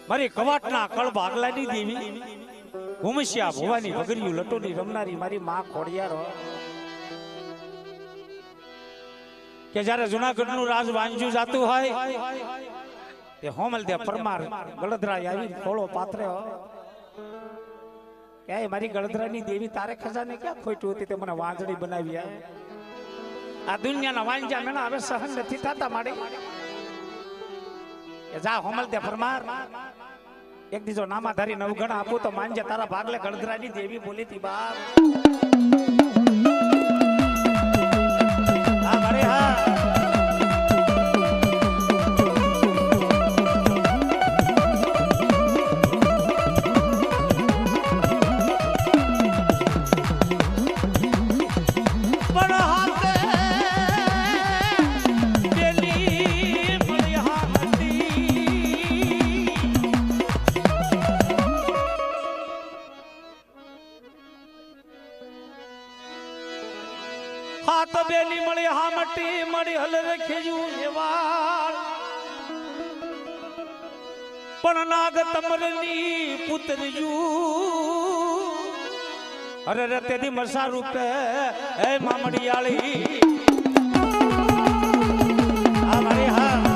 મારી કવાટના કળ ભાગલાની દેવી ઘુમસ્યા ભવાની વગરિયું લટોની રમનારી મારી માં ખોડિયારો કે જ્યારે જુનાગઢનું રાજ વાંજ્યું જાતું હોય તે હોમલ દે પરમાર ગળદરા આવી ખોળો પાત્રે કે મારી ગળદરાની દેવી તારે ખજાને ક્યાં ખોટું હતી તે મને વાંજળી બનાવી આ દુનિયાના વાંજા મેણા હવે સહન નથી થતા માડી કે જા હોમલ દે પરમાર એક દીજો નામાધારી નવગણ આપું તો માનજે તારા ભાગલે ગળદરાની દેવી બોલી હતી બાપ હા મારે હા હાથ બેલી મળી હામટી મળી હલે ખેજું એવાળ પણ નાગ તમરની પુત્રજું અરે રે તેની મસા રૂપે હે મામડિયાળી આ મારી હા